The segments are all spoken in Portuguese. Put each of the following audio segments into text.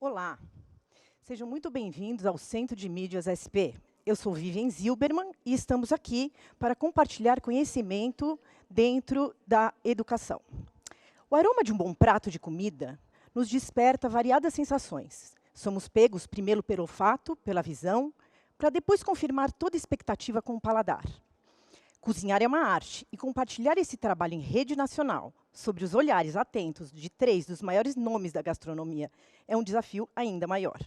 Olá, sejam muito bem-vindos ao Centro de Mídias SP. Eu sou Vivian Zilberman e estamos aqui para compartilhar conhecimento dentro da educação. O aroma de um bom prato de comida nos desperta variadas sensações. Somos pegos primeiro pelo olfato, pela visão, para depois confirmar toda expectativa com o paladar. Cozinhar é uma arte e compartilhar esse trabalho em rede nacional, sobre os olhares atentos de 3 dos maiores nomes da gastronomia, é um desafio ainda maior.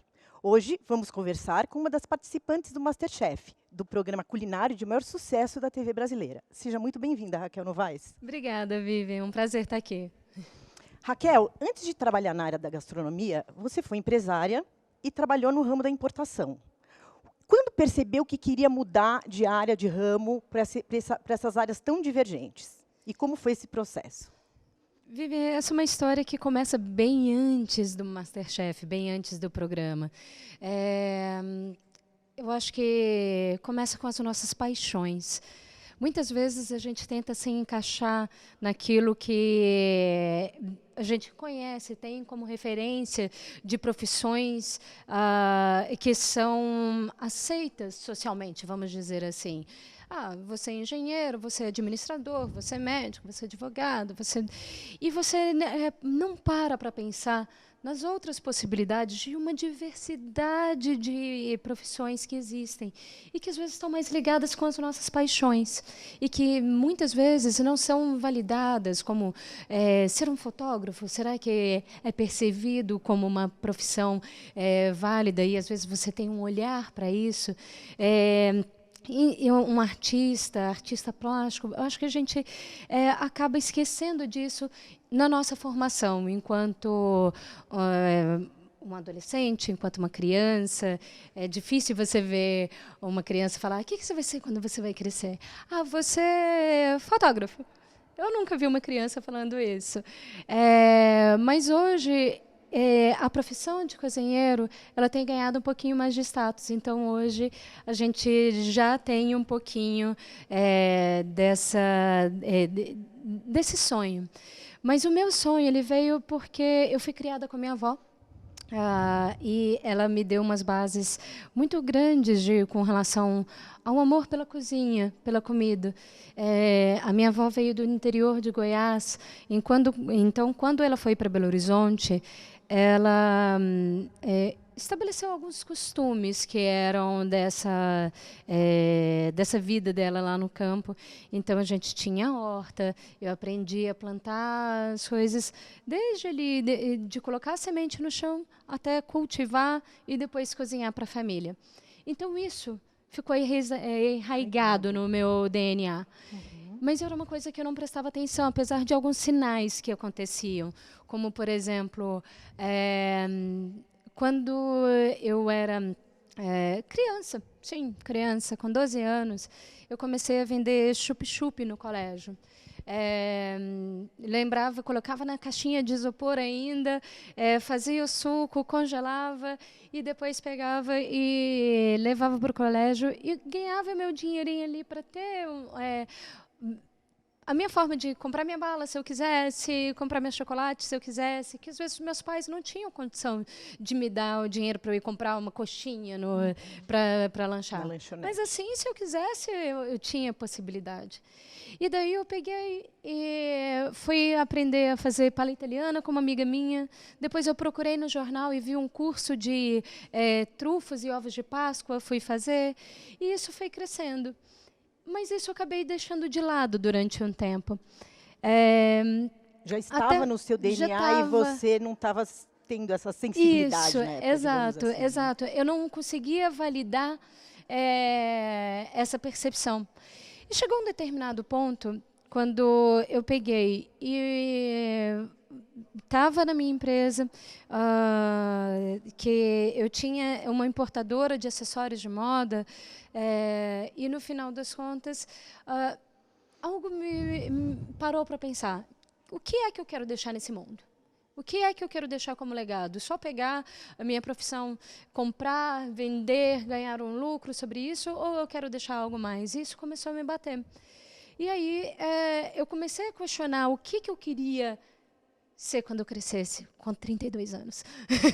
Hoje, vamos conversar com uma das participantes do MasterChef, do programa culinário de maior sucesso da TV brasileira. Seja muito bem-vinda, Raquel Novaes. Obrigada, Vivian. Um prazer estar aqui. Raquel, antes de trabalhar na área da gastronomia, você foi empresária e trabalhou no ramo da importação. Quando percebeu que queria mudar de área, de ramo, para essas áreas tão divergentes? E como foi esse processo? Vivian, essa é uma história que começa bem antes do MasterChef, bem antes do programa. Eu acho que começa com as nossas paixões. Muitas vezes a gente tenta se encaixar naquilo que a gente conhece, tem como referência de profissões que são aceitas socialmente, vamos dizer assim. Você é engenheiro, você é administrador, você é médico, você é advogado, e você não para pensar nas outras possibilidades de uma diversidade de profissões que existem e que às vezes estão mais ligadas com as nossas paixões e que muitas vezes não são validadas, como ser um fotógrafo, será que é percebido como uma profissão válida e às vezes você tem um olhar para isso? E um artista plástico, eu acho que a gente acaba esquecendo disso na nossa formação, enquanto um adolescente, enquanto uma criança. É difícil você ver uma criança falar: o que você vai ser quando você vai crescer? Você é fotógrafo. Eu nunca vi uma criança falando isso. Mas hoje a profissão de cozinheiro ela tem ganhado um pouquinho mais de status. Então, hoje, a gente já tem um pouquinho desse sonho. Mas o meu sonho ele veio porque eu fui criada com a minha avó. E ela me deu umas bases muito grandes com relação ao amor pela cozinha, pela comida. A minha avó veio do interior de Goiás. Então, quando ela foi para Belo Horizonte, ela estabeleceu alguns costumes que eram dessa vida dela lá no campo. Então, a gente tinha horta, eu aprendi a plantar as coisas, desde ali, de colocar a semente no chão, até cultivar e depois cozinhar para a família. Então, isso ficou enraizado no meu DNA. Mas era uma coisa que eu não prestava atenção, apesar de alguns sinais que aconteciam. Como, por exemplo, quando eu era criança, com 12 anos, eu comecei a vender chup-chup no colégio. Colocava na caixinha de isopor ainda, fazia o suco, congelava e depois pegava e levava para o colégio e ganhava meu dinheirinho ali para ter a minha forma de comprar minha bala, se eu quisesse, comprar meu chocolate, se eu quisesse, que às vezes meus pais não tinham condição de me dar o dinheiro para eu ir comprar uma coxinha para lanchar. Mas assim, se eu quisesse, eu tinha possibilidade. E daí eu peguei e fui aprender a fazer palha italiana com uma amiga minha. Depois eu procurei no jornal e vi um curso de trufas e ovos de Páscoa, fui fazer. E isso foi crescendo. Mas isso eu acabei deixando de lado durante um tempo. Já estava no seu DNA e você não estava tendo essa sensibilidade, isso, né? Exato, assim, exato. Eu não conseguia validar essa percepção. E chegou um determinado ponto, quando eu peguei e estava na minha empresa, que eu tinha uma importadora de acessórios de moda, e no final das contas, algo me parou para pensar: o que é que eu quero deixar nesse mundo? O que é que eu quero deixar como legado? Só pegar a minha profissão, comprar, vender, ganhar um lucro sobre isso, ou eu quero deixar algo mais? Isso começou a me bater. E aí eu comecei a questionar o que eu queria ser quando eu crescesse, com 32 anos.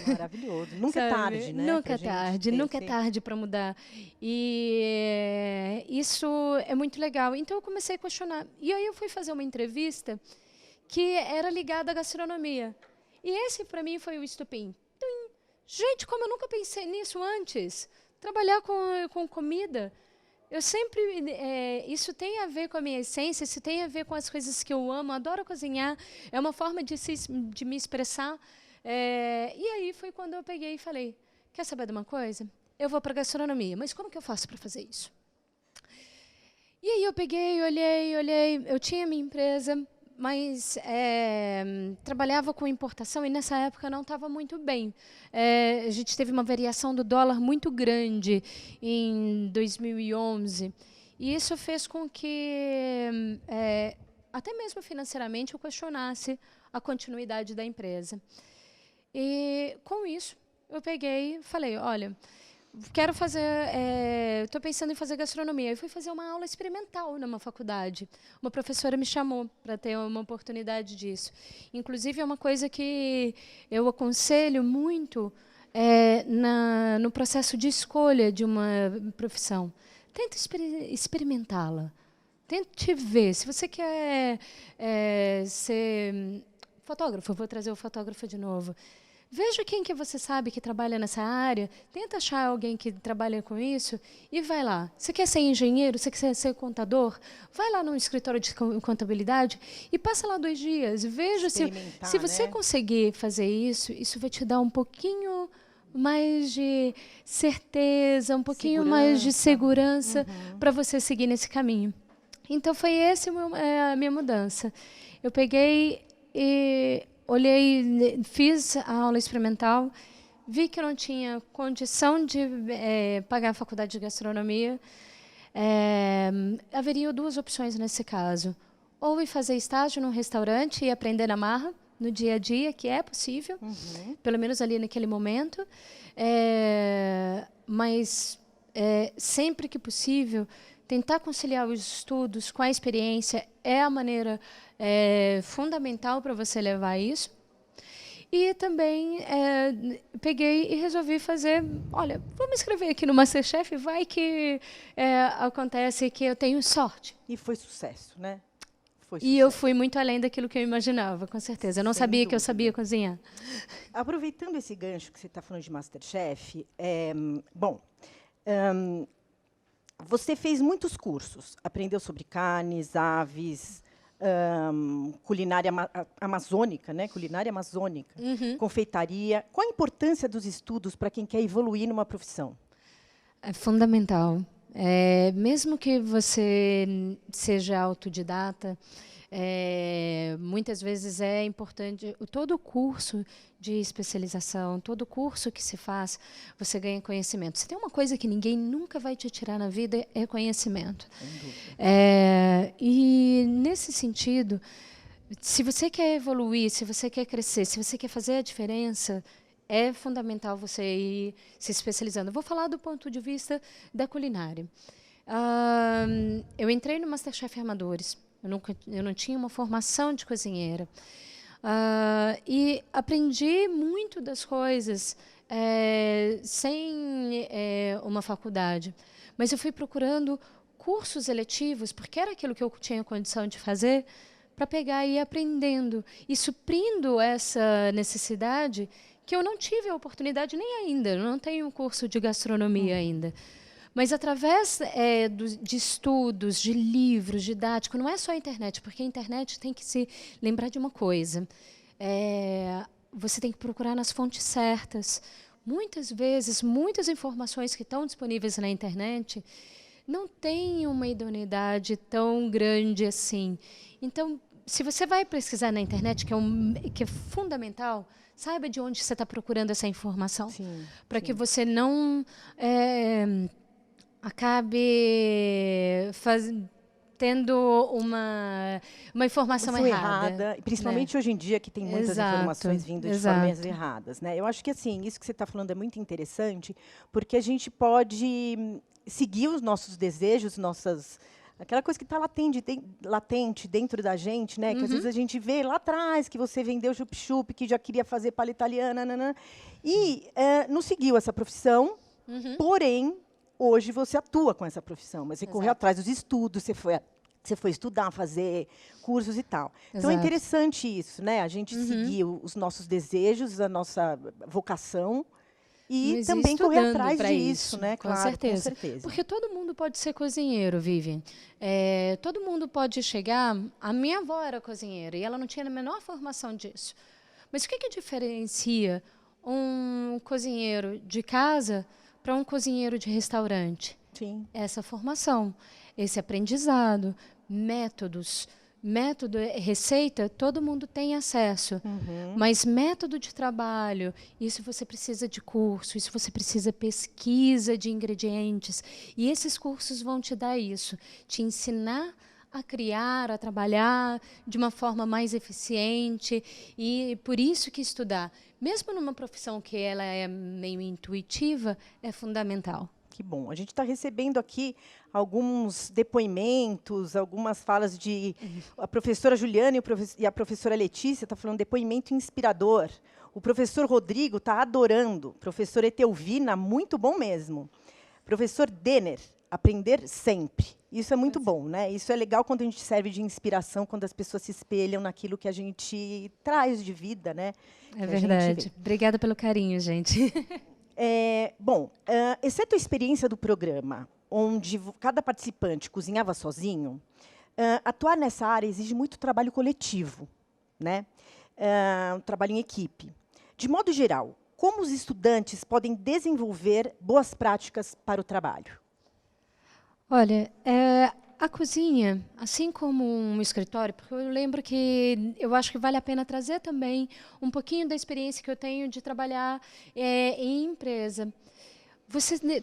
Maravilhoso. Nunca é Sabe? tarde, né? Nunca é tarde, nunca é tarde para mudar. E isso é muito legal. Então eu comecei a questionar. E aí eu fui fazer uma entrevista que era ligada à gastronomia. E esse, para mim, foi o estopim. Gente, como eu nunca pensei nisso antes. Trabalhar com comida. Eu sempre... isso tem a ver com a minha essência, isso tem a ver com as coisas que eu amo. Adoro cozinhar. É uma forma de me expressar. E aí foi quando eu peguei e falei, quer saber de uma coisa? Eu vou para a gastronomia, mas como que eu faço para fazer isso? E aí eu peguei, olhei, eu tinha minha empresa, mas trabalhava com importação e nessa época não estava muito bem. A gente teve uma variação do dólar muito grande em 2011 e isso fez com que, até mesmo financeiramente, eu questionasse a continuidade da empresa. E, com isso, eu peguei e falei, olha, quero fazer, estou pensando em fazer gastronomia. Eu fui fazer uma aula experimental numa faculdade. Uma professora me chamou para ter uma oportunidade disso. Inclusive, é uma coisa que eu aconselho muito no processo de escolha de uma profissão. Tente experimentá-la. Tente ver. Se você quer ser fotógrafo, vou trazer o fotógrafo de novo. Veja quem que você sabe que trabalha nessa área, tenta achar alguém que trabalha com isso e vai lá. Você quer ser engenheiro, você quer ser contador? Vai lá no escritório de contabilidade e passa lá 2 dias. Veja se você conseguir fazer isso, isso vai te dar um pouquinho mais de certeza, um pouquinho mais de segurança para você seguir nesse caminho. Então, foi essa a minha mudança. Eu peguei e olhei, fiz a aula experimental, vi que eu não tinha condição de pagar a faculdade de gastronomia. Haveria 2 opções nesse caso. Ou ir fazer estágio num restaurante e aprender na marra, no dia a dia, que é possível, pelo menos ali naquele momento. Mas, sempre que possível, tentar conciliar os estudos com a experiência é a maneira fundamental para você levar isso. E também peguei e resolvi fazer, olha, vamos escrever aqui no MasterChef, vai que acontece que eu tenho sorte. E foi sucesso, né? E eu fui muito além daquilo que eu imaginava, com certeza. Eu não sabia que eu sabia cozinhar. Aproveitando esse gancho que você está falando de MasterChef, você fez muitos cursos, aprendeu sobre carnes, aves, culinária amazônica, né? Culinária amazônica, confeitaria. Qual a importância dos estudos para quem quer evoluir numa profissão? É fundamental. Mesmo que você seja autodidata, muitas vezes é importante, todo curso de especialização, todo curso que se faz, você ganha conhecimento. Se tem uma coisa que ninguém nunca vai te tirar na vida, é conhecimento. E, nesse sentido, se você quer evoluir, se você quer crescer, se você quer fazer a diferença, é fundamental você ir se especializando. Eu vou falar do ponto de vista da culinária. Eu entrei no MasterChef Amadores. Eu não tinha uma formação de cozinheira. E aprendi muito das coisas sem uma faculdade. Mas eu fui procurando cursos eletivos, porque era aquilo que eu tinha condição de fazer, para pegar e ir aprendendo. E suprindo essa necessidade que eu não tive a oportunidade nem ainda. Eu não tenho um curso de gastronomia ainda. Mas, através de estudos, de livros, didático, não é só a internet, porque a internet tem que se lembrar de uma coisa. Você tem que procurar nas fontes certas. Muitas vezes, muitas informações que estão disponíveis na internet não têm uma idoneidade tão grande assim. Então, se você vai pesquisar na internet, que é fundamental, saiba de onde você está procurando essa informação, para que você não acabe tendo uma informação errada. Principalmente hoje em dia, que tem muitas informações vindo de formas erradas. Né? Eu acho que assim, isso que você está falando é muito interessante, porque a gente pode seguir os nossos desejos, nossas Aquela coisa que está latente dentro da gente, né? Que às vezes a gente vê lá atrás que você vendeu chup-chup, que já queria fazer palha italiana, nanã, e não seguiu essa profissão, porém, hoje você atua com essa profissão, mas você correu atrás dos estudos, você foi estudar, fazer cursos e tal. Então, é interessante isso, né? A gente seguir os nossos desejos, a nossa vocação, e também correr atrás disso, né? Com certeza. Porque todo mundo pode ser cozinheiro, Vivian. Todo mundo pode chegar... A minha avó era cozinheira e ela não tinha a menor formação disso. Mas o que diferencia um cozinheiro de casa para um cozinheiro de restaurante? Sim. Essa formação, esse aprendizado, métodos... Método, receita, todo mundo tem acesso. Mas método de trabalho, isso você precisa de curso, isso você precisa pesquisa de ingredientes. E esses cursos vão te dar isso, te ensinar a criar, a trabalhar de uma forma mais eficiente. E por isso que estudar, mesmo numa profissão que ela é meio intuitiva, é fundamental. Que bom. A gente está recebendo aqui alguns depoimentos, algumas falas de... A professora Juliana e a professora Letícia estão falando depoimento inspirador. O professor Rodrigo está adorando. Professora Etelvina, muito bom mesmo. Professor Denner, aprender sempre. Isso é muito bom, né? Isso é legal quando a gente serve de inspiração, quando as pessoas se espelham naquilo que a gente traz de vida, né? É verdade. Obrigada pelo carinho, gente. Bom, exceto a experiência do programa, onde cada participante cozinhava sozinho, atuar nessa área exige muito trabalho coletivo, né? Um trabalho em equipe. De modo geral, como os estudantes podem desenvolver boas práticas para o trabalho? Olha, a cozinha, assim como um escritório, porque eu lembro que eu acho que vale a pena trazer também um pouquinho da experiência que eu tenho de trabalhar em empresa.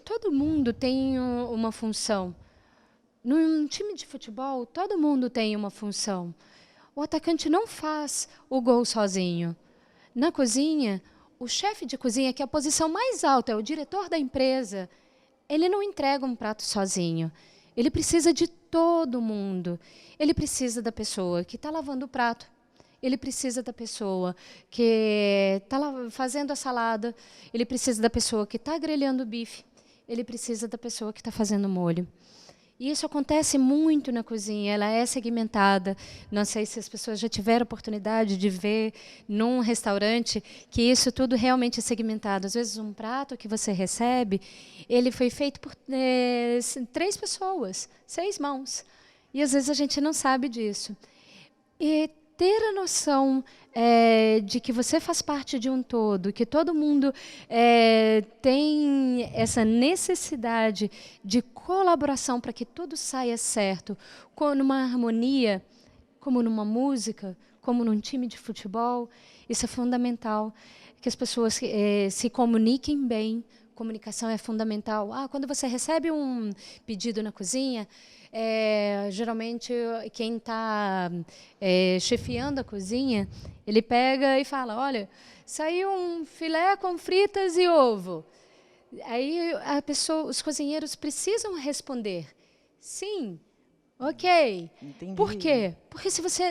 Todo mundo tem uma função. Num time de futebol, todo mundo tem uma função. O atacante não faz o gol sozinho. Na cozinha, o chefe de cozinha, que é a posição mais alta, é o diretor da empresa, ele não entrega um prato sozinho. Ele precisa de todo mundo. Ele precisa da pessoa que está lavando o prato. Ele precisa da pessoa que está fazendo a salada. Ele precisa da pessoa que está grelhando o bife. Ele precisa da pessoa que está fazendo o molho. E isso acontece muito na cozinha, ela é segmentada. Não sei se as pessoas já tiveram oportunidade de ver num restaurante que isso tudo realmente é segmentado. Às vezes, um prato que você recebe, ele foi feito por 3 pessoas, 6 mãos. E, às vezes, a gente não sabe disso. E ter a noção de que você faz parte de um todo, que todo mundo tem essa necessidade de colaboração para que tudo saia certo, numa harmonia, como numa música, como num time de futebol, isso é fundamental, que as pessoas se comuniquem bem. Comunicação é fundamental. Quando você recebe um pedido na cozinha, geralmente quem está chefiando a cozinha, ele pega e fala, olha, saiu um filé com fritas e ovo. Aí os cozinheiros precisam responder, sim, ok. Entendi. Por quê? Porque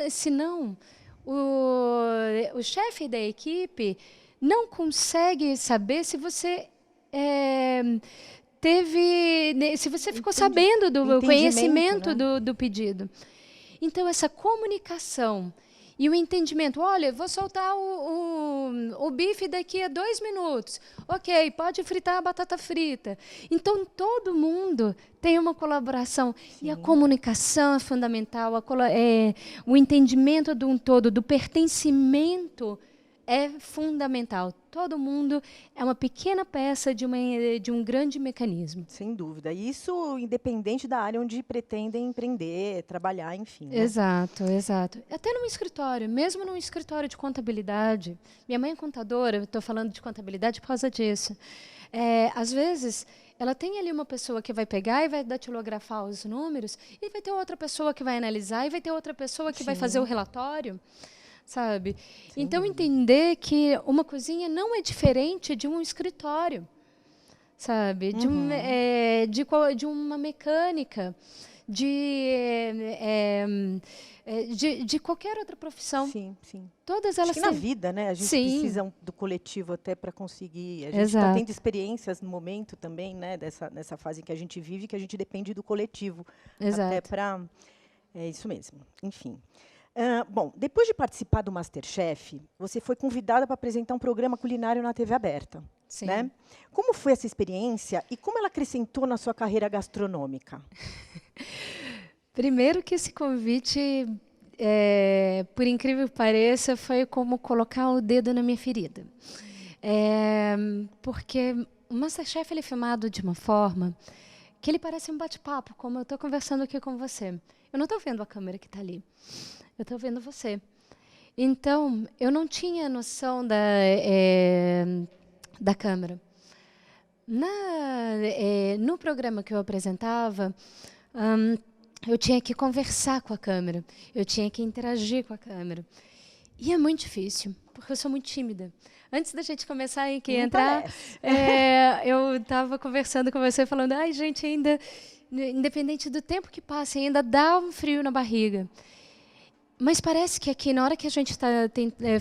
senão o chefe da equipe não consegue saber se você se você ficou sabendo do conhecimento, né? do pedido. Então, essa comunicação e o entendimento, olha, vou soltar o bife daqui a 2 minutos. Ok, pode fritar a batata frita. Então, todo mundo tem uma colaboração. Sim. E a comunicação é fundamental, o entendimento de um todo, do pertencimento é fundamental. Todo mundo é uma pequena peça de um grande mecanismo. Sem dúvida. Isso independente da área onde pretendem empreender, trabalhar, enfim. Né? Exato, exato. Até num escritório, mesmo num escritório de contabilidade. Minha mãe é contadora, eu estou falando de contabilidade por causa disso. Às vezes, ela tem ali uma pessoa que vai pegar e vai datilografar os números, e vai ter outra pessoa que vai analisar, e vai ter outra pessoa que vai fazer o relatório. Sabe? Então, entender que uma cozinha não é diferente de um escritório, sabe? De uma mecânica, de qualquer outra profissão. Sim, sim. Todas elas Acho que na vida, né? A gente precisa do coletivo até para conseguir. A gente está tendo experiências no momento também, né? Nessa fase em que a gente vive, que a gente depende do coletivo. Exato. Até para... É isso mesmo. Enfim. Bom, depois de participar do MasterChef, você foi convidada para apresentar um programa culinário na TV aberta. Sim. Né? Como foi essa experiência e como ela acrescentou na sua carreira gastronômica? Primeiro que esse convite, por incrível que pareça, foi como colocar o dedo na minha ferida. Porque o MasterChef ele é filmado de uma forma que ele parece um bate-papo, como eu estou conversando aqui com você. Eu não estou vendo a câmera que está ali. Eu estou vendo você. Então, eu não tinha noção da câmera. No programa que eu apresentava, eu tinha que conversar com a câmera, eu tinha que interagir com a câmera. E é muito difícil, porque eu sou muito tímida. Antes da gente começar a entrar, eu estava conversando com você, falando, ai, gente, ainda, independente do tempo que passe, ainda dá um frio na barriga. Mas parece que aqui, na hora que a gente está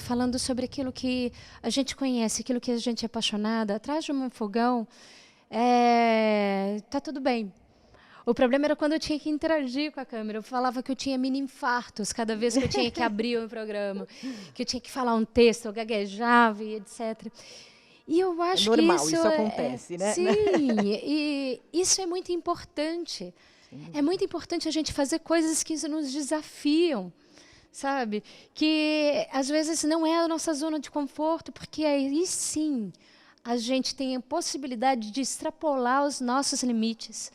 falando sobre aquilo que a gente conhece, aquilo que a gente é apaixonada, atrás de um fogão, tá tudo bem. O problema era quando eu tinha que interagir com a câmera. Eu falava que eu tinha mini infartos cada vez que eu tinha que abrir o programa, que eu tinha que falar um texto, eu gaguejava e etc. E eu acho que isso acontece, né? Sim, e isso é muito importante. É muito importante a gente fazer coisas que nos desafiam, sabe? Que às vezes não é a nossa zona de conforto, porque aí sim a gente tem a possibilidade de extrapolar os nossos limites.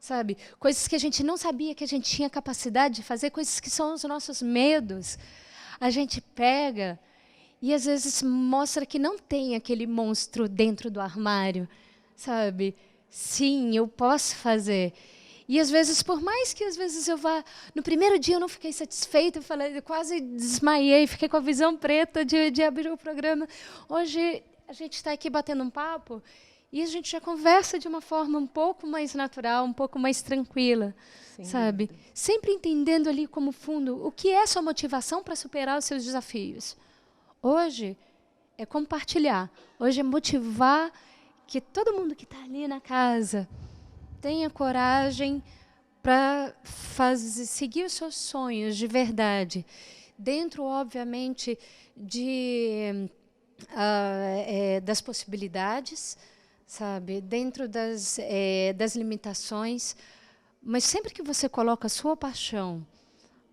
Sabe? Coisas que a gente não sabia que a gente tinha capacidade de fazer, coisas que são os nossos medos. A gente pega e, às vezes, mostra que não tem aquele monstro dentro do armário. Sabe? Sim, eu posso fazer. E, às vezes, por mais que, às vezes, eu vá... No primeiro dia, eu não fiquei satisfeita, eu quase desmaiei, fiquei com a visão preta de abrir o programa. Hoje, a gente está aqui batendo um papo... E a gente já conversa de uma forma um pouco mais natural, um pouco mais tranquila, sabe? Dúvida. Sempre entendendo ali como fundo o que é sua motivação para superar os seus desafios. Hoje é compartilhar, hoje é motivar que todo mundo que está ali na casa tenha coragem para seguir os seus sonhos de verdade, dentro, obviamente, das possibilidades, sabe, dentro das limitações, mas sempre que você coloca a sua paixão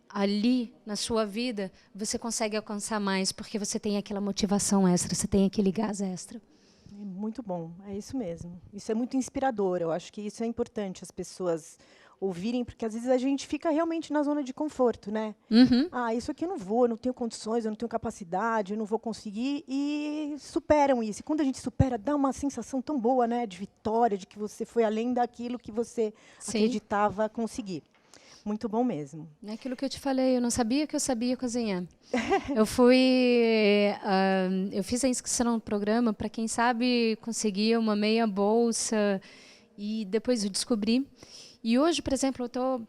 ali na sua vida, você consegue alcançar mais, porque você tem aquela motivação extra, você tem aquele gás extra. Muito bom, é isso mesmo. Isso é muito inspirador, eu acho que isso é importante as pessoas ouvirem, porque às vezes a gente fica realmente na zona de conforto, né? Uhum. Isso aqui eu não vou, eu não tenho condições, eu não tenho capacidade, eu não vou conseguir, e superam isso. E quando a gente supera, dá uma sensação tão boa, né, de vitória, de que você foi além daquilo que você acreditava conseguir. Muito bom mesmo. É aquilo que eu te falei, eu não sabia que eu sabia cozinhar. Eu fiz a inscrição no programa para quem sabe conseguir uma meia bolsa, e depois eu descobri. E hoje, por exemplo, eu estou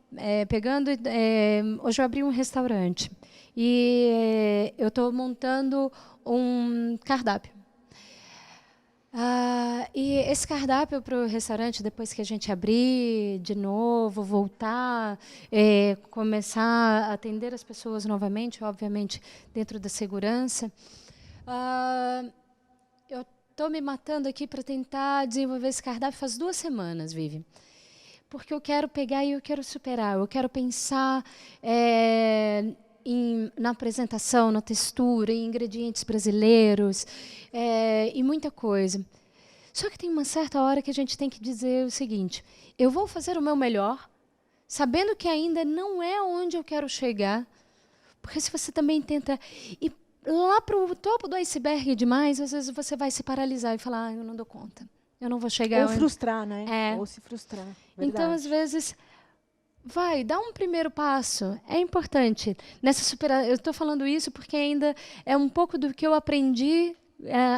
hoje eu abri um restaurante e eu estou montando um cardápio. E esse cardápio para o restaurante, depois que a gente abrir de novo, voltar, começar a atender as pessoas novamente, obviamente, dentro da segurança, eu estou me matando aqui para tentar desenvolver esse cardápio faz 2 semanas, Vivi. Porque eu quero pegar e eu quero superar, eu quero pensar na apresentação, na textura, em ingredientes brasileiros, e muita coisa. Só que tem uma certa hora que a gente tem que dizer o seguinte, eu vou fazer o meu melhor, sabendo que ainda não é onde eu quero chegar, porque se você também tenta ir lá para o topo do iceberg demais, às vezes você vai se paralisar e falar, eu não dou conta. Eu não vou chegar... Ou frustrar, né? Ou se frustrar. Verdade. Então, às vezes, dá um primeiro passo. É importante. Eu estou falando isso porque ainda é um pouco do que eu aprendi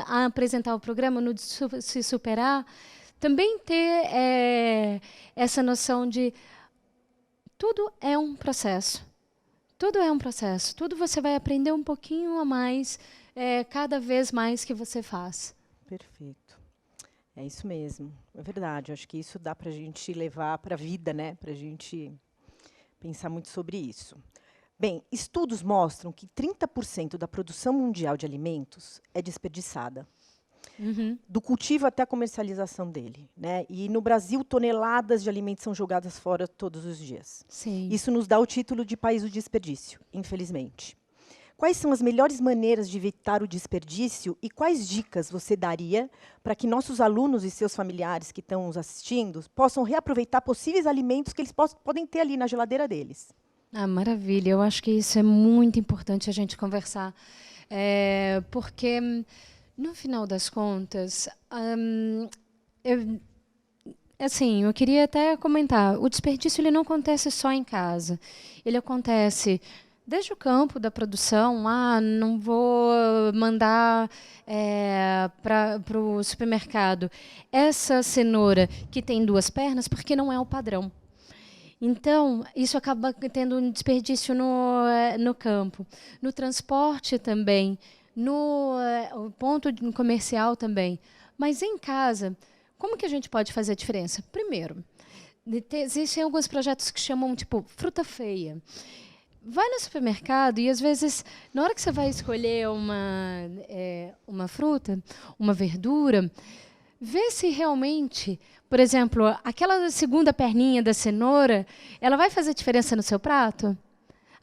a apresentar o programa, no Se Superar. Também ter essa noção de tudo é um processo. Tudo é um processo. Tudo você vai aprender um pouquinho a mais, cada vez mais que você faz. Perfeito. É isso mesmo. É verdade. Eu acho que isso dá para a gente levar para a vida, né? Para a gente pensar muito sobre isso. Bem, estudos mostram que 30% da produção mundial de alimentos é desperdiçada, do cultivo até a comercialização dele, né? E no Brasil, toneladas de alimentos são jogadas fora todos os dias. Sim. Isso nos dá o título de país do desperdício, infelizmente. Quais são as melhores maneiras de evitar o desperdício e quais dicas você daria para que nossos alunos e seus familiares que estão nos assistindo possam reaproveitar possíveis alimentos que eles podem ter ali na geladeira deles? Ah, maravilha. Eu acho que isso é muito importante a gente conversar. Porque, no final das contas, eu queria até comentar, o desperdício ele não acontece só em casa. Ele acontece desde o campo da produção, não vou mandar para o supermercado essa cenoura que tem 2 pernas, porque não é o padrão. Então, isso acaba tendo um desperdício no campo. No transporte também, no ponto comercial também. Mas em casa, como que a gente pode fazer a diferença? Primeiro, existem alguns projetos que chamam, tipo, fruta feia. Vai no supermercado e, às vezes, na hora que você vai escolher uma fruta, uma verdura, vê se realmente, por exemplo, aquela segunda perninha da cenoura, ela vai fazer diferença no seu prato?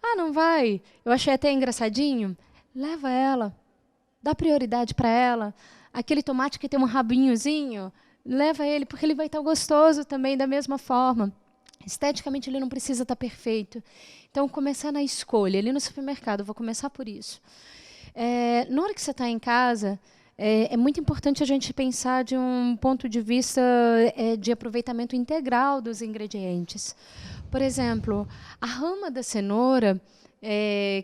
Ah, não vai? Eu achei até engraçadinho. Leva ela. Dá prioridade para ela. Aquele tomate que tem um rabinhozinho, leva ele, porque ele vai estar gostoso também da mesma forma. Esteticamente, ele não precisa estar perfeito. Então, começar na escolha. Ali no supermercado, eu vou começar por isso. Na hora que você está em casa, é muito importante a gente pensar de um ponto de vista de aproveitamento integral dos ingredientes. Por exemplo, a rama da cenoura,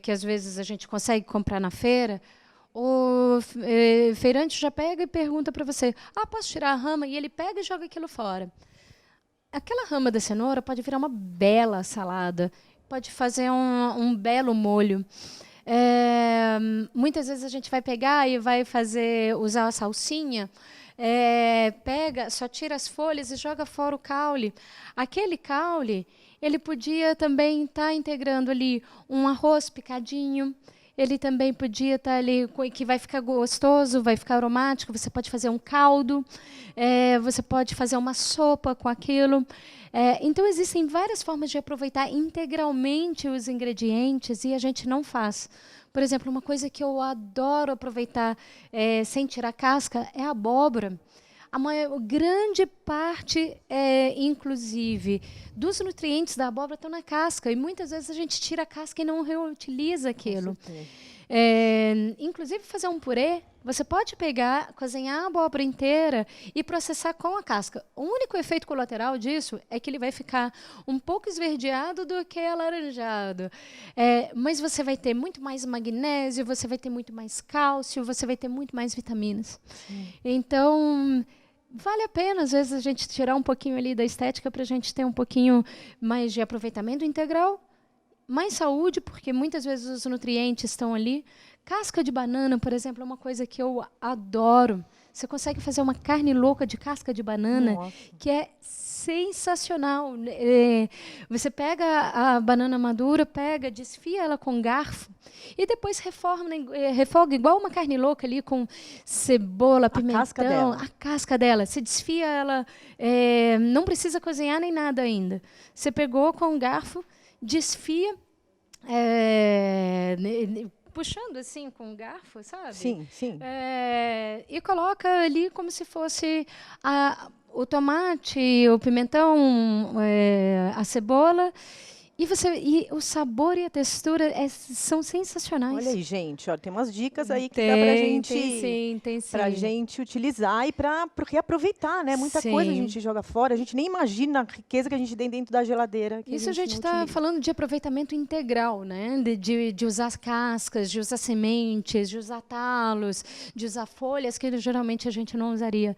que às vezes a gente consegue comprar na feira, o feirante já pega e pergunta para você, posso tirar a rama? E ele pega e joga aquilo fora. Aquela rama da cenoura pode virar uma bela salada, pode fazer um belo molho. Muitas vezes a gente vai pegar e vai usar a salsinha, só tira as folhas e joga fora o caule. Aquele caule, ele podia também estar integrando ali um arroz picadinho, ele também podia estar ali, que vai ficar gostoso, vai ficar aromático, você pode fazer um caldo, você pode fazer uma sopa com aquilo. Então, existem várias formas de aproveitar integralmente os ingredientes e a gente não faz. Por exemplo, uma coisa que eu adoro aproveitar sem tirar casca é a abóbora. A grande parte, inclusive, dos nutrientes da abóbora estão na casca. E muitas vezes a gente tira a casca e não reutiliza aquilo. Inclusive, fazer um purê, você pode pegar, cozinhar a abóbora inteira e processar com a casca. O único efeito colateral disso é que ele vai ficar um pouco esverdeado do que alaranjado. Mas você vai ter muito mais magnésio, você vai ter muito mais cálcio, você vai ter muito mais vitaminas. Então, vale a pena, às vezes, a gente tirar um pouquinho ali da estética para a gente ter um pouquinho mais de aproveitamento integral, mais saúde, porque muitas vezes os nutrientes estão ali. Casca de banana, por exemplo, é uma coisa que eu adoro. Você consegue fazer uma carne louca de casca de banana, que é sensacional. Você pega a banana madura, desfia ela com garfo e depois refoga igual uma carne louca ali com cebola, pimentão, a casca dela. Você desfia ela, não precisa cozinhar nem nada ainda. Você pegou com um garfo, desfia, puxando assim com um garfo, sabe? Sim, sim. E coloca ali como se fosse o tomate, o pimentão, a cebola. E o sabor e a textura são sensacionais. Olha aí, gente, tem umas dicas aí que dá pra gente, tem sim. Pra gente utilizar e para reaproveitar, né? Muita coisa a gente joga fora, a gente nem imagina a riqueza que a gente tem dentro da geladeira. Isso a gente está falando de aproveitamento integral, né? De usar cascas, de usar sementes, de usar talos, de usar folhas que geralmente a gente não usaria.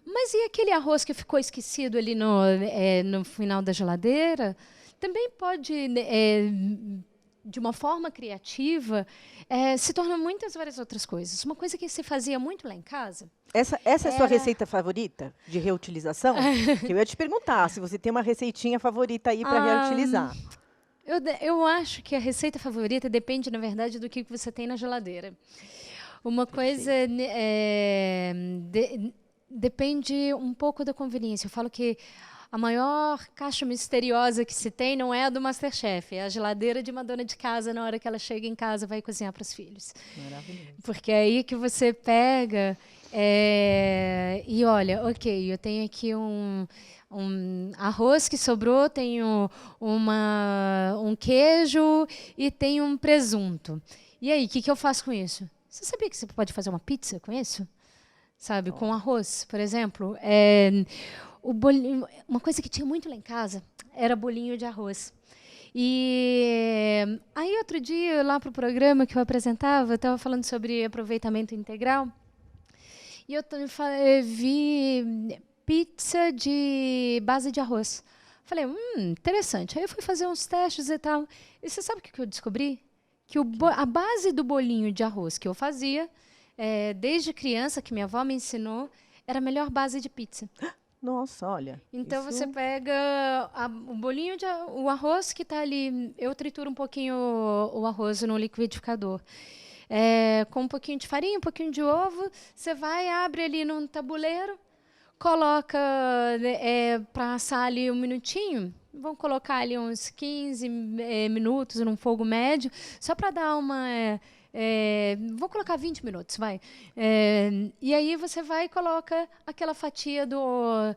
Mas e aquele arroz que ficou esquecido ali no final da geladeira? também pode, de uma forma criativa, se torna muitas várias outras coisas. Uma coisa que se fazia muito lá em casa. Essa é a sua receita favorita de reutilização? Que eu ia te perguntar se você tem uma receitinha favorita aí para reutilizar. Eu acho que a receita favorita depende, na verdade, do que você tem na geladeira. Uma coisa depende um pouco da conveniência. Eu falo que a maior caixa misteriosa que se tem não é a do MasterChef, é a geladeira de uma dona de casa na hora que ela chega em casa vai cozinhar para os filhos. Maravilhoso. Porque é aí que você pega e olha, ok, eu tenho aqui um arroz que sobrou, tenho um queijo e tenho um presunto. E aí, o que eu faço com isso? Você sabia que você pode fazer uma pizza com isso? Sabe, com arroz, por exemplo. O bolinho, uma coisa que tinha muito lá em casa era bolinho de arroz. E aí, outro dia, lá para o programa que eu apresentava, eu estava falando sobre aproveitamento integral. E eu vi pizza de base de arroz. Falei, interessante. Aí eu fui fazer uns testes e tal. E você sabe o que eu descobri? Que a base do bolinho de arroz que eu fazia, desde criança, que minha avó me ensinou, era a melhor base de pizza. Nossa, olha. Então você pega o bolinho o arroz que está ali, eu trituro um pouquinho o arroz no liquidificador. Com um pouquinho de farinha, um pouquinho de ovo, você vai, abre ali num tabuleiro, coloca para assar ali 1 minutinho, vão colocar ali uns 15 minutos num fogo médio, só para dar uma... vou colocar 20 minutos, vai. E aí você vai e coloca aquela fatia do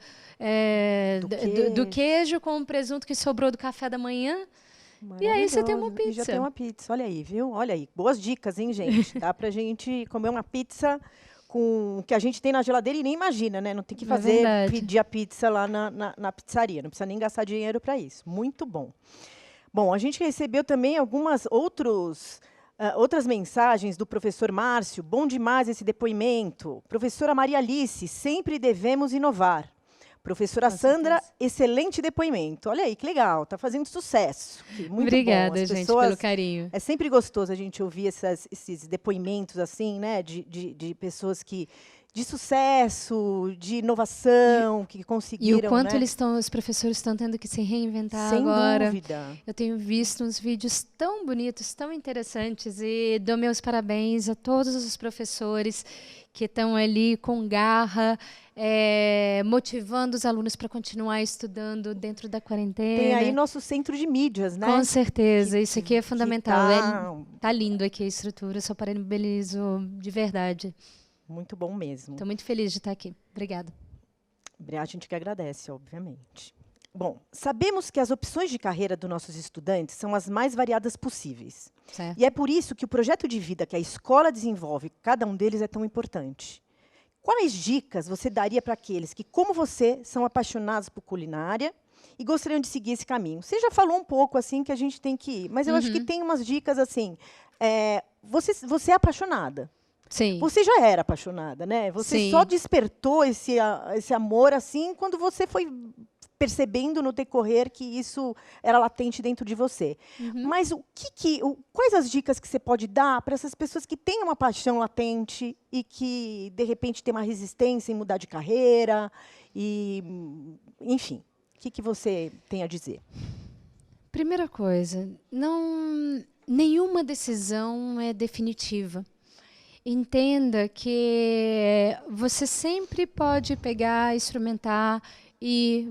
queijo com o presunto que sobrou do café da manhã. E aí você tem uma pizza. E já tem uma pizza, olha aí, viu? Olha aí, boas dicas, hein, gente? Dá pra gente comer uma pizza com o que a gente tem na geladeira e nem imagina, né? Não tem que pedir a pizza lá na pizzaria, não precisa nem gastar dinheiro para isso. Muito bom. Bom, a gente recebeu também algumas outras mensagens do professor Márcio. Bom demais esse depoimento. Professora Maria Alice, sempre devemos inovar. Professora Sandra, excelente depoimento. Olha aí, que legal, está fazendo sucesso. Muito Obrigada, gente, pelo carinho. É sempre gostoso a gente ouvir esses depoimentos assim, né, de pessoas de sucesso, de inovação, que conseguiram. E o quanto os professores estão tendo que se reinventar agora. Sem dúvida. Eu tenho visto uns vídeos tão bonitos, tão interessantes, e dou meus parabéns a todos os professores que estão ali com garra, motivando os alunos para continuar estudando dentro da quarentena. Tem aí nosso centro de mídias, né? Com certeza, isso aqui é fundamental. Tá lindo aqui a estrutura, só parabenizo de verdade. Muito bom mesmo. Estou muito feliz de estar aqui. Obrigada. A gente que agradece, obviamente. Bom, sabemos que as opções de carreira dos nossos estudantes são as mais variadas possíveis. Certo. E é por isso que o projeto de vida que a escola desenvolve, cada um deles é tão importante. Quais dicas você daria para aqueles que, como você, são apaixonados por culinária e gostariam de seguir esse caminho? Você já falou um pouco assim que a gente tem que ir, mas eu acho que tem umas dicas assim. Você é apaixonada. Sim. Você já era apaixonada, né? Você só despertou esse amor assim quando você foi percebendo no decorrer que isso era latente dentro de você. Mas quais as dicas que você pode dar para essas pessoas que têm uma paixão latente e que, de repente, têm uma resistência em mudar de carreira? Enfim, o que você tem a dizer? Primeira coisa, nenhuma decisão é definitiva. Entenda que você sempre pode pegar, instrumentar e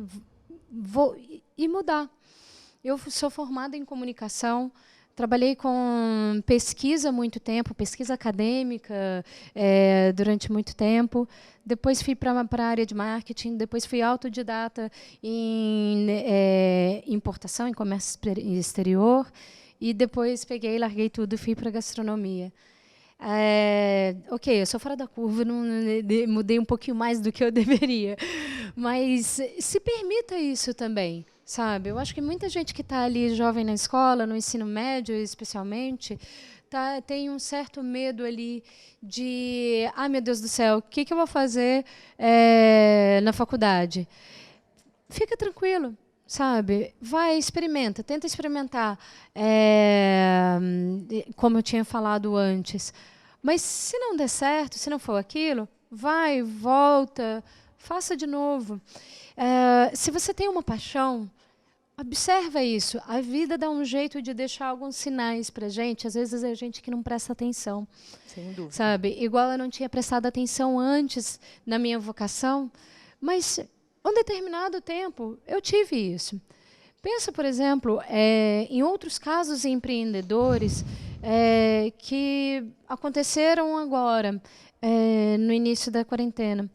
mudar. Eu sou formada em comunicação, trabalhei com pesquisa há muito tempo, pesquisa acadêmica durante muito tempo. Depois fui para a área de marketing, depois fui autodidata em importação, em comércio exterior, e depois larguei tudo e fui para a gastronomia. Ok, eu sou fora da curva, mudei um pouquinho mais do que eu deveria, mas se permita isso também, sabe? Eu acho que muita gente que está ali jovem na escola, no ensino médio especialmente, tem um certo medo ali de, meu Deus do céu, o que eu vou fazer na faculdade? Fica tranquilo. sabe? Vai, experimenta, tenta experimentar, como eu tinha falado antes. Mas se não der certo, se não for aquilo, vai, volta, faça de novo. Se você tem uma paixão, observa isso. A vida dá um jeito de deixar alguns sinais para a gente. Às vezes é a gente que não presta atenção. Sem dúvida. Sabe? Igual eu não tinha prestado atenção antes na minha vocação, mas um determinado tempo eu tive isso. Pensa, por exemplo, em outros casos empreendedores que aconteceram agora, no início da quarentena.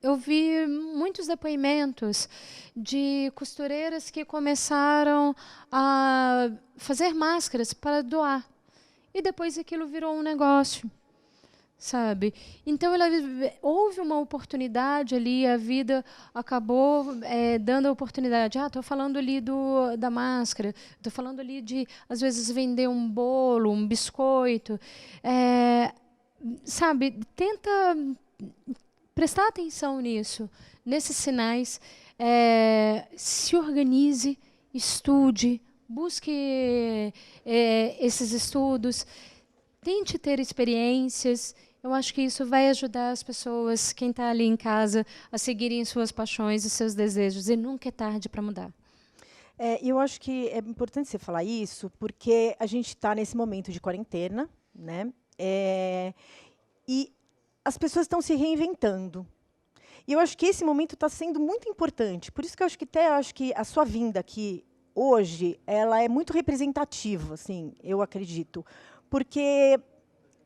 Eu vi muitos depoimentos de costureiras que começaram a fazer máscaras para doar. E depois aquilo virou um negócio, sabe? Então, houve uma oportunidade ali, a vida acabou dando a oportunidade. Estou falando ali da máscara, estou falando ali de, às vezes, vender um bolo, um biscoito. Sabe, tenta prestar atenção nisso, nesses sinais, se organize, estude, busque esses estudos, tente ter experiências. Eu acho que isso vai ajudar as pessoas, quem está ali em casa, a seguirem suas paixões e seus desejos. E nunca é tarde para mudar. Eu acho que é importante você falar isso, porque a gente está nesse momento de quarentena, né? E as pessoas estão se reinventando. E eu acho que esse momento está sendo muito importante. Por isso que eu acho que a sua vinda aqui hoje, ela é muito representativa, assim, eu acredito. Porque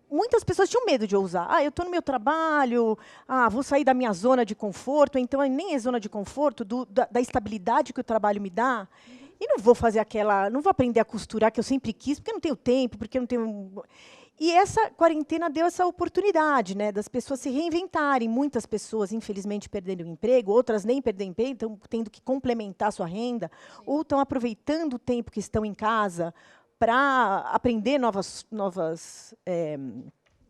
muitas pessoas tinham medo de ousar. Eu estou no meu trabalho, vou sair da minha zona de conforto, então nem é zona de conforto, da estabilidade que o trabalho me dá. E não vou fazer não vou aprender a costurar, que eu sempre quis, porque eu não tenho tempo, porque eu não tenho... E essa quarentena deu essa oportunidade, né, das pessoas se reinventarem. Muitas pessoas, infelizmente, perderam o emprego, outras nem perderam emprego, estão tendo que complementar a sua renda, ou estão aproveitando o tempo que estão em casa para aprender novas...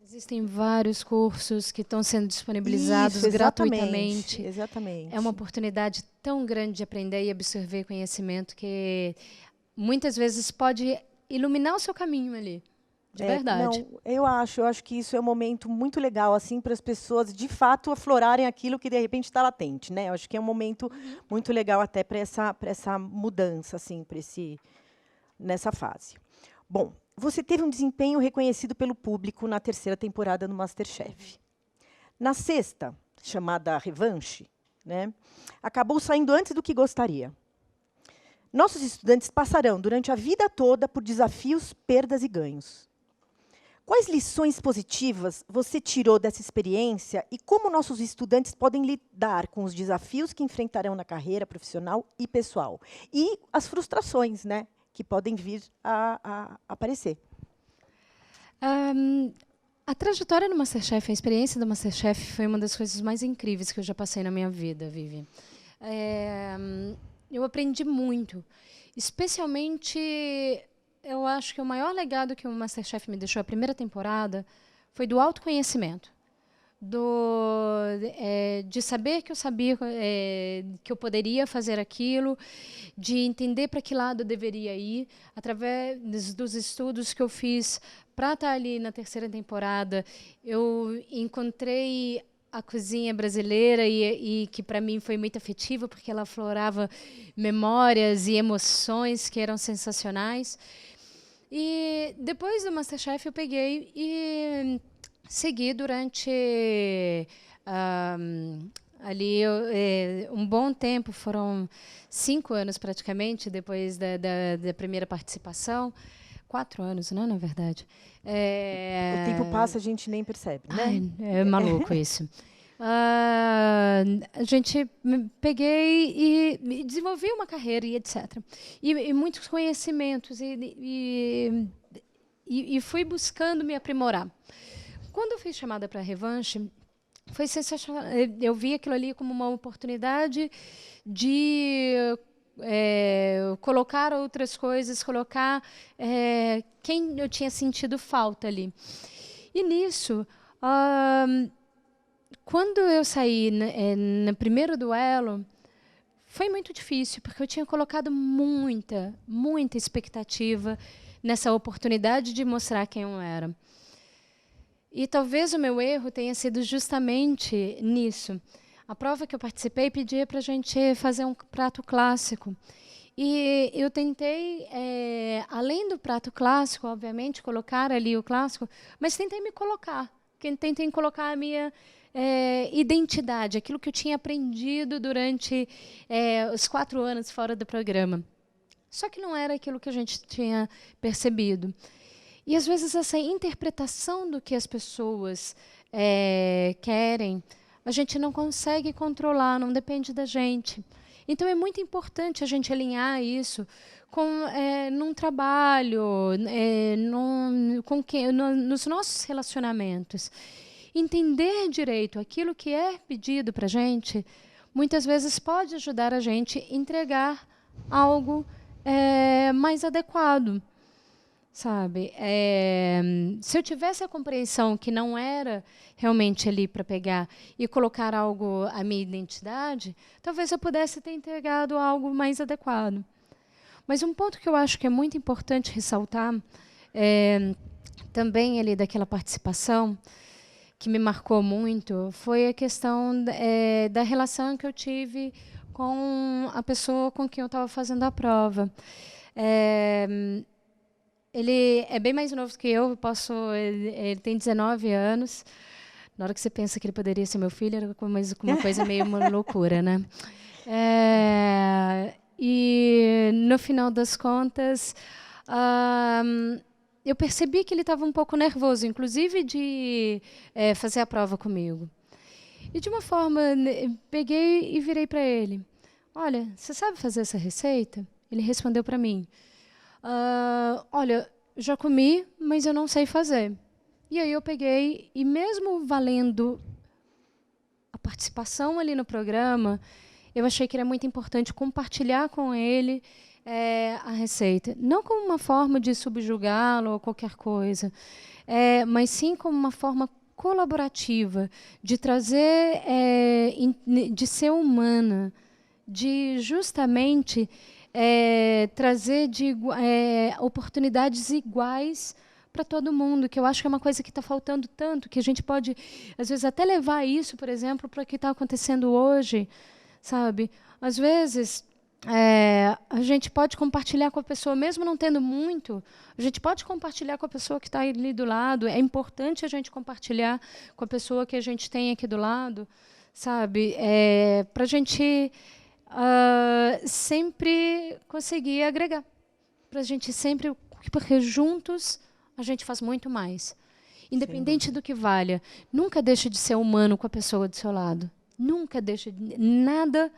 Existem vários cursos que estão sendo disponibilizados gratuitamente. Exatamente. É uma oportunidade tão grande de aprender e absorver conhecimento que muitas vezes pode iluminar o seu caminho ali. De verdade. Não, eu acho que isso é um momento muito legal assim para as pessoas de fato aflorarem aquilo que de repente está latente, né? Eu acho que é um momento muito legal até para essa mudança assim, nessa fase. Bom, você teve um desempenho reconhecido pelo público na 3ª temporada do MasterChef. Na 6ª, chamada Revanche, né, acabou saindo antes do que gostaria. Nossos estudantes passarão durante a vida toda por desafios, perdas e ganhos. Quais lições positivas você tirou dessa experiência e como nossos estudantes podem lidar com os desafios que enfrentarão na carreira profissional e pessoal? E as frustrações, né, que podem vir a aparecer. A trajetória no MasterChef, a experiência do MasterChef foi uma das coisas mais incríveis que eu já passei na minha vida, Vivi. Eu aprendi muito, especialmente... Eu acho que o maior legado que o MasterChef me deixou a 1ª temporada foi do autoconhecimento. De saber que eu sabia que eu poderia fazer aquilo, de entender para que lado eu deveria ir, através dos estudos que eu fiz para estar ali na 3ª temporada. Eu encontrei a cozinha brasileira e que para mim foi muito afetiva, porque ela aflorava memórias e emoções que eram sensacionais. E depois do MasterChef eu peguei e segui durante ali um bom tempo, foram 5 anos praticamente, depois da primeira participação. 4 anos, né, na verdade. O tempo passa, a gente nem percebe, né? Ai, é maluco isso. A gente peguei e desenvolvi uma carreira e etc. E muitos conhecimentos e fui buscando me aprimorar. Quando eu fui chamada para a Revanche, foi sensacional. Eu vi aquilo ali como uma oportunidade de colocar outras coisas, colocar quem eu tinha sentido falta ali. E nisso... quando eu saí no primeiro duelo, foi muito difícil, porque eu tinha colocado muita, muita expectativa nessa oportunidade de mostrar quem eu era. E talvez o meu erro tenha sido justamente nisso. A prova que eu participei pedia para a gente fazer um prato clássico. E eu tentei, além do prato clássico, obviamente, colocar ali o clássico, mas tentei me colocar. Tentei colocar a minha identidade, aquilo que eu tinha aprendido durante os 4 anos fora do programa. Só que não era aquilo que a gente tinha percebido. E, às vezes, essa interpretação do que as pessoas querem, a gente não consegue controlar, não depende da gente. Então, é muito importante a gente alinhar isso num trabalho, nos nossos relacionamentos. Entender direito aquilo que é pedido para a gente, muitas vezes pode ajudar a gente a entregar algo mais adequado. Sabe? Se eu tivesse a compreensão que não era realmente ali para pegar e colocar algo à minha identidade, talvez eu pudesse ter entregado algo mais adequado. Mas um ponto que eu acho que é muito importante ressaltar, também ali daquela participação, que me marcou muito, foi a questão da relação que eu tive com a pessoa com quem eu estava fazendo a prova. Ele é bem mais novo que eu, ele tem 19 anos. Na hora que você pensa que ele poderia ser meu filho, era uma coisa meio uma loucura, né? E, no final das contas, eu percebi que ele estava um pouco nervoso, inclusive de fazer a prova comigo. E, de uma forma, peguei e virei para ele. Olha, você sabe fazer essa receita? Ele respondeu para mim. Olha, já comi, mas eu não sei fazer. E aí eu peguei, e mesmo valendo a participação ali no programa, eu achei que era muito importante compartilhar com ele a receita. Não como uma forma de subjugá-lo ou qualquer coisa, mas sim como uma forma colaborativa, de trazer, de ser humana, de justamente trazer oportunidades iguais para todo mundo, que eu acho que é uma coisa que está faltando tanto, que a gente pode, às vezes, até levar isso, por exemplo, para o que está acontecendo hoje, sabe? Às vezes, a gente pode compartilhar com a pessoa, mesmo não tendo muito, a gente pode compartilhar com a pessoa que está ali do lado, é importante a gente compartilhar com a pessoa que a gente tem aqui do lado, sabe? Para a gente sempre conseguir agregar, para a gente sempre, porque juntos a gente faz muito mais. Independente do que valha, nunca deixe de ser humano com a pessoa do seu lado. Nunca deixe, nada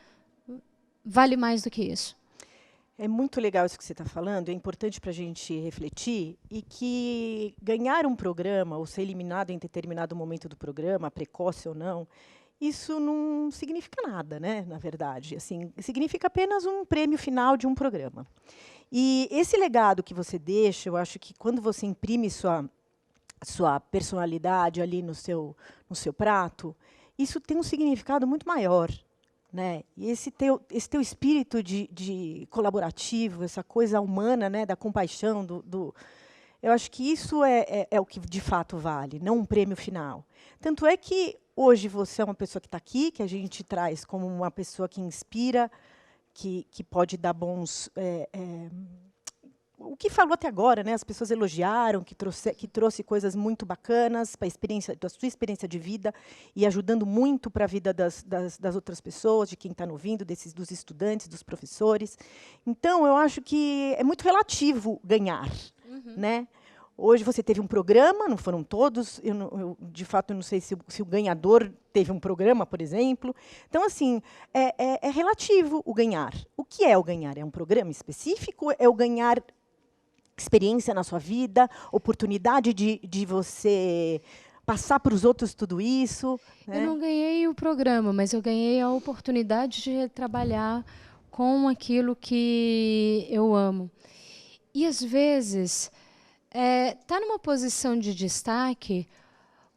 vale mais do que isso. É muito legal isso que você está falando, é importante para a gente refletir, e que ganhar um programa ou ser eliminado em determinado momento do programa, precoce ou não, isso não significa nada, né, na verdade. Assim, significa apenas um prêmio final de um programa. E esse legado que você deixa, eu acho que quando você imprime sua personalidade ali no seu prato, isso tem um significado muito maior, né? E esse teu espírito de colaborativo, essa coisa humana, né, da compaixão, eu acho que isso é o que de fato vale, não um prêmio final. Tanto é que hoje você é uma pessoa que está aqui, que a gente traz como uma pessoa que inspira, que pode dar bons... o que falou até agora, né? As pessoas elogiaram, que trouxe coisas muito bacanas para da sua experiência de vida e ajudando muito para a vida das outras pessoas, de quem está ouvindo, dos estudantes, dos professores. Então, eu acho que é muito relativo ganhar, né? Hoje você teve um programa, não foram todos. De fato, eu não sei se o ganhador teve um programa, por exemplo. Então, assim, é relativo o ganhar. O que é o ganhar? É um programa específico? É o ganhar experiência na sua vida, oportunidade de você passar para os outros tudo isso? Né? Eu não ganhei o programa, mas eu ganhei a oportunidade de trabalhar com aquilo que eu amo. E, às vezes... tá numa posição de destaque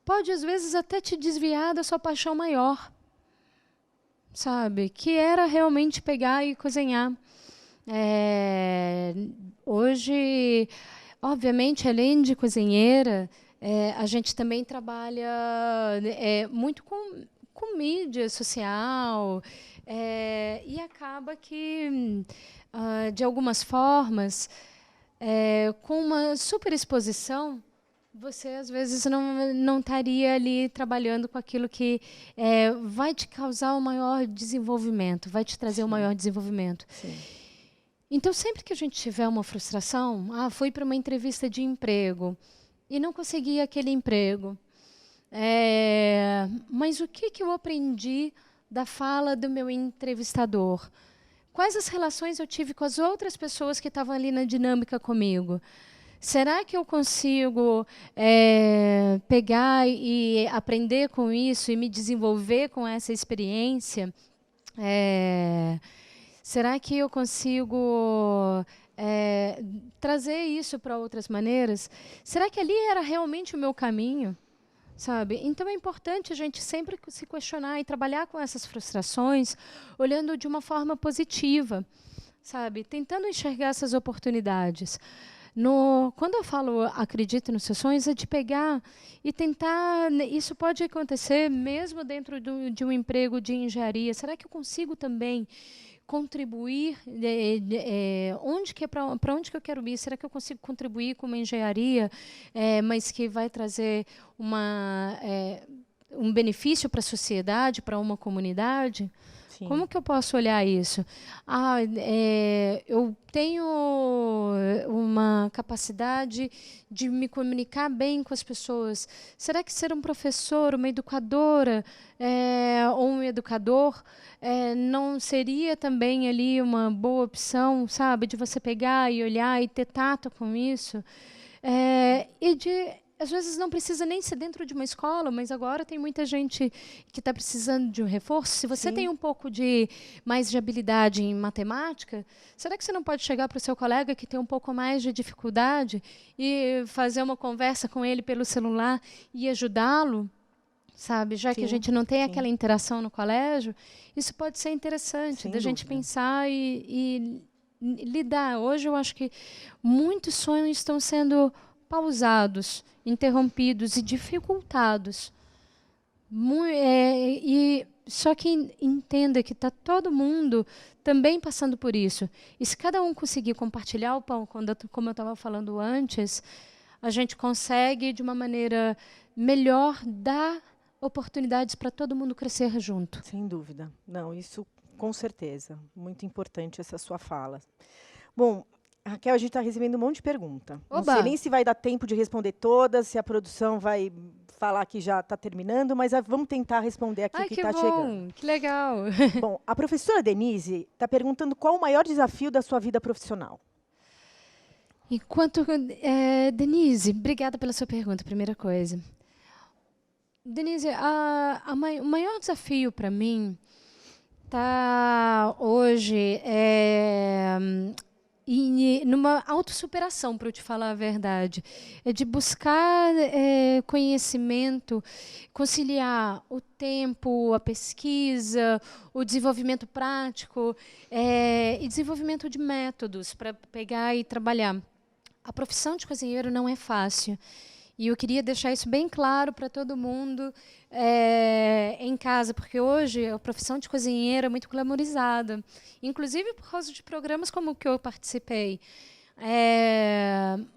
pode, às vezes, até te desviar da sua paixão maior. sabe? Que era realmente pegar e cozinhar. Hoje, obviamente, além de cozinheira, a gente também trabalha muito com mídia social, e acaba que, de algumas formas, com uma superexposição, você às vezes não estaria ali trabalhando com aquilo que vai te causar o maior desenvolvimento, vai te trazer o maior desenvolvimento. Sim. Então, sempre que a gente tiver uma frustração, fui para uma entrevista de emprego e não consegui aquele emprego. Mas o que eu aprendi da fala do meu entrevistador? Quais as relações eu tive com as outras pessoas que estavam ali na dinâmica comigo? Será que eu consigo pegar e aprender com isso e me desenvolver com essa experiência? Será que eu consigo trazer isso para outras maneiras? Será que ali era realmente o meu caminho? Sabe? Então é importante a gente sempre se questionar e trabalhar com essas frustrações, olhando de uma forma positiva, sabe? Tentando enxergar essas oportunidades. Quando eu falo acredite nos seus sonhos, é de pegar e tentar. Isso pode acontecer mesmo dentro de um emprego de engenharia. Será que eu consigo também contribuir? Para onde que eu quero ir? Será que eu consigo contribuir com uma engenharia, mas que vai trazer um benefício para a sociedade, para uma comunidade? Sim. Como que eu posso olhar isso? Eu tenho uma capacidade de me comunicar bem com as pessoas. Será que ser um professor, uma educadora ou um educador não seria também ali uma boa opção, sabe? De você pegar e olhar e ter tato com isso. Às vezes não precisa nem ser dentro de uma escola, mas agora tem muita gente que está precisando de um reforço. Se você tem um pouco mais de habilidade em matemática, será que você não pode chegar para o seu colega que tem um pouco mais de dificuldade e fazer uma conversa com ele pelo celular e ajudá-lo? Sabe, já que a gente não tem aquela interação no colégio, isso pode ser interessante da gente pensar e lidar. Hoje eu acho que muitos sonhos estão sendo pausados, interrompidos e dificultados. Só que entenda que está todo mundo também passando por isso. E se cada um conseguir compartilhar o pão, como eu estava falando antes, a gente consegue, de uma maneira melhor, dar oportunidades para todo mundo crescer junto. Sem dúvida. Não, isso com certeza. Muito importante essa sua fala. Bom, Raquel, a gente está recebendo um monte de pergunta. Oba! Não sei nem se vai dar tempo de responder todas, se a produção vai falar que já está terminando, mas vamos tentar responder aqui o que está chegando. Que legal! Bom, a professora Denise está perguntando qual o maior desafio da sua vida profissional. Denise, obrigada pela sua pergunta, primeira coisa. Denise, o maior desafio para mim está hoje numa autossuperação, para eu te falar a verdade. É de buscar conhecimento, conciliar o tempo, a pesquisa, o desenvolvimento prático e desenvolvimento de métodos para pegar e trabalhar. A profissão de cozinheiro não é fácil. E eu queria deixar isso bem claro para todo mundo em casa, porque hoje a profissão de cozinheiro é muito glamorizada, inclusive por causa de programas como o que eu participei.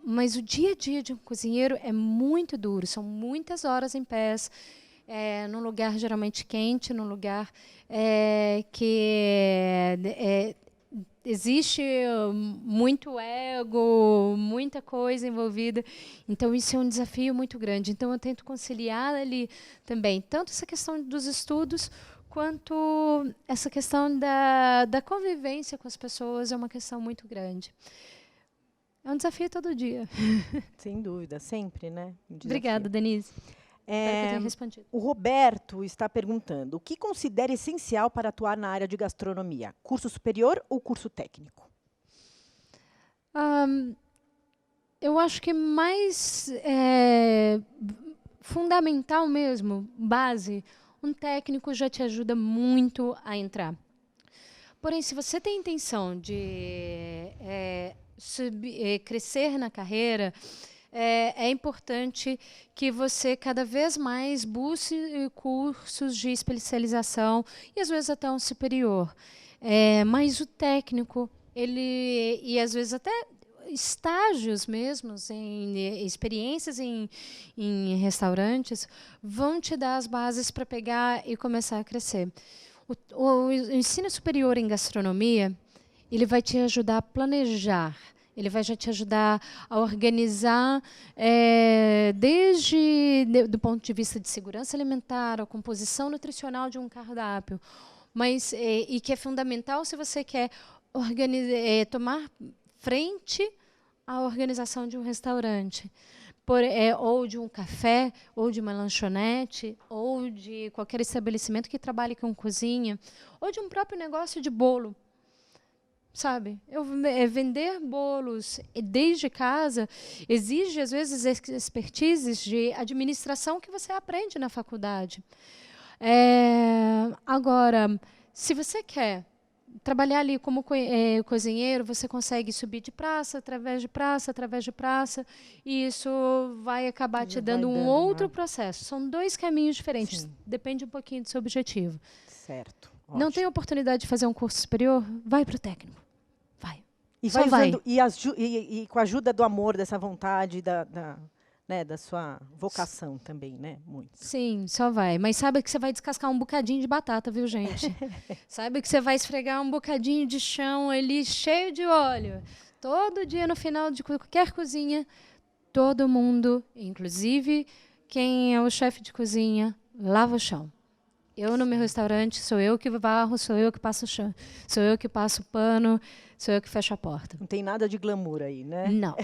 Mas o dia a dia de um cozinheiro é muito duro, são muitas horas em pé, num lugar geralmente quente, num lugar que existe muito ego, muita coisa envolvida. Então, isso é um desafio muito grande. Então, eu tento conciliar ali também, tanto essa questão dos estudos, quanto essa questão da convivência com as pessoas é uma questão muito grande. É um desafio todo dia. Sem dúvida, sempre, né? Obrigada, Denise. Espero que eu tenha respondido. O Roberto está perguntando, o que considera essencial para atuar na área de gastronomia? Curso superior ou curso técnico? Eu acho que mais fundamental mesmo, base, um técnico já te ajuda muito a entrar. Porém, se você tem intenção de crescer na carreira, é importante que você cada vez mais busque cursos de especialização e às vezes até um superior. Mas o técnico, e às vezes até estágios mesmos, experiências em restaurantes, vão te dar as bases para pegar e começar a crescer. O ensino superior em gastronomia, ele vai te ajudar a planejar, ele vai já te ajudar a organizar, desde do ponto de vista de segurança alimentar, a composição nutricional de um cardápio, mas e que é fundamental se você quer tomar frente à organização de um restaurante, ou de um café, ou de uma lanchonete, ou de qualquer estabelecimento que trabalhe com cozinha, ou de um próprio negócio de bolo. Sabe? Vender bolos desde casa exige, às vezes, expertises de administração que você aprende na faculdade. Agora, se você quer trabalhar ali como cozinheiro, você consegue subir de praça, através de praça, e isso vai acabar te dando um outro processo. São dois caminhos diferentes, depende um pouquinho do seu objetivo. Certo. Não tem oportunidade de fazer um curso superior? Vai para o técnico. Vai. E vai usando, e com a ajuda do amor, dessa vontade, da sua vocação também, né? Muito. Sim, só vai. Mas saiba que você vai descascar um bocadinho de batata, viu, gente? Saiba que você vai esfregar um bocadinho de chão ali, cheio de óleo. Todo dia, no final de qualquer cozinha, todo mundo, inclusive quem é o chefe de cozinha, lava o chão. Eu, no meu restaurante, sou eu que varro, sou eu que passo o chão, sou eu que passo o pano, sou eu que fecho a porta. Não tem nada de glamour aí, né? Não.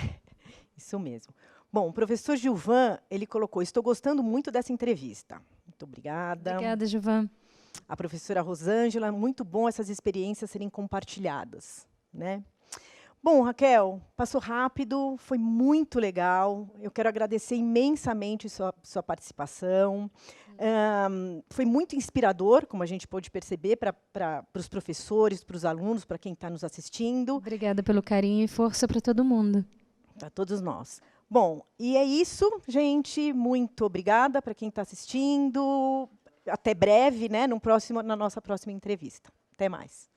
Isso mesmo. Bom, o professor Gilvan, ele colocou: estou gostando muito dessa entrevista. Muito obrigada. Obrigada, Gilvan. A professora Rosângela, muito bom essas experiências serem compartilhadas, né? Bom, Raquel, passou rápido, foi muito legal. Eu quero agradecer imensamente sua participação. Foi muito inspirador, como a gente pôde perceber, para os professores, para os alunos, para quem está nos assistindo. Obrigada pelo carinho e força para todo mundo. Para todos nós. Bom, e é isso, gente. Muito obrigada para quem está assistindo. Até breve, né, na nossa próxima entrevista. Até mais.